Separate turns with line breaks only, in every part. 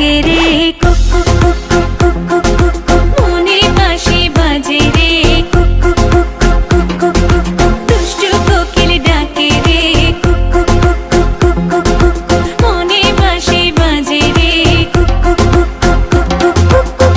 ডাকে রে কুক কুক কুক কুক কুক কুক কুক মনে বাঁশি বাজে রে কুক কুক কুক কুক কুক কুক কুক দুষ্টু কোকিল ডাকে রে কুক কুক কুক কুক কুক কুক কুক মনে বাঁশি বাজে রে কুক কুক কুক কুক কুক কুক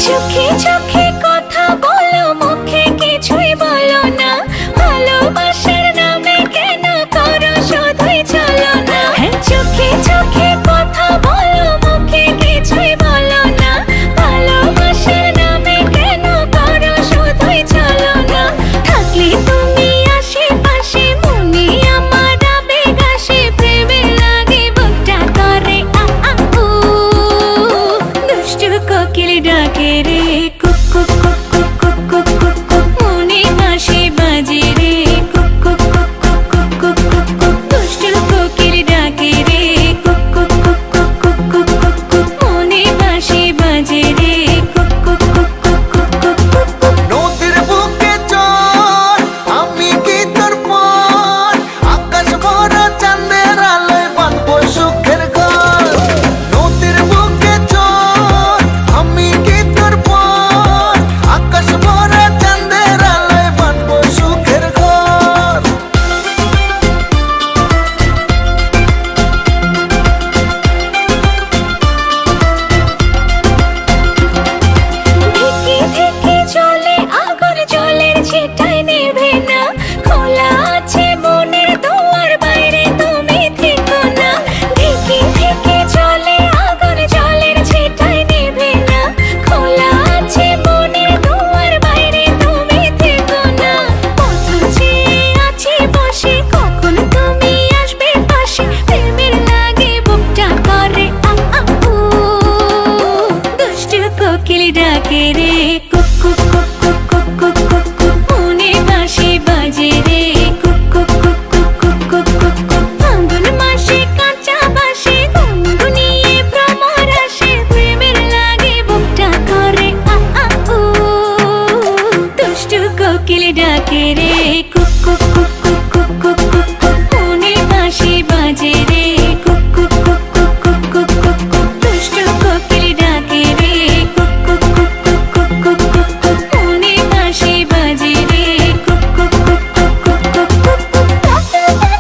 চোখে চোখে কথা বলো মুখে কিছুই বলো না ভালোবাসার নামে কেন করো শুধুই চলো না চোখে চোখে কথা বলো মুখে কিছুই বলো না ভালোবাসার নামে কেন করো শুধুই চলো না থাকলে তুমি আশেপাশে মনে আমার আবেগ আসে প্রেমে লাগে বুকটা করে আ আ উ দুষ্টু কোকিল ডাকে রে কুক কুক কুক কুক কুক কুক কুক কুক মনে বাঁশি বাজে রে কুক কুক কুক কুক কুক কুক কুক কুক দুষ্টু কোকিল ডাকে রে কুক কুক কুক কুক কুক কুক কুক কুক মনে বাঁশি বাজে রে কুক কুক কুক কুক কুক কুক কুক কুক
নদীর বুকে চল আমি কি তোর পর আকাশ ভরা চাঁদের আলোয় বাঁধবো সুখের ঘর নদীর বুকে চল আমি কি তোর পর আকাশ ভরা চাঁদের আলোয় বাঁধবো সুখের ঘর
ঢেকে ঢেকে চলে আগুন জলের ছিটায় নেভে না খোলা আছে মনের দুয়ার বাইরে তুমি থেকো না ঢেকে ঢেকে চলে আগুন জলের ছিটায় নেভে না খোলা আছে মনের দুয়ার বাইরে তুমি থেকো না কত চেয়ে আছি বসে কখন তুমি আসবে পাশে প্রেমের লাগে বুকটা করে আ আ উ দুষ্টু কোকিল ডাকে রে কুক কুক কুক কুক কুক কুক কুক কুক মনে বাঁশি বাজে রে কুক কুক কুক কুক কুক কুক কুক কুক ফাল্গুন মাসে কাঁচা বাঁশে গুনগুনিয়ে ভ্রমর আসে প্রেমের লাগে বুকটা করে আ আ উ দুষ্টু কোকিল ডাকে রে কুক কুক কুক কুক কুক কুক কুক কুক মনে বাঁশি বাজে রে কুক কুক কুক কুক কুক কুক কুক কুক দুষ্টু কোকিল ডাকে রে কুক কুক কুক কুক কুক কুক কুক কুক মনে বাঁশি বাজে রে কুক কুক কুক কুক কুক কুক কুক কুক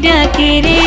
ডাকে রে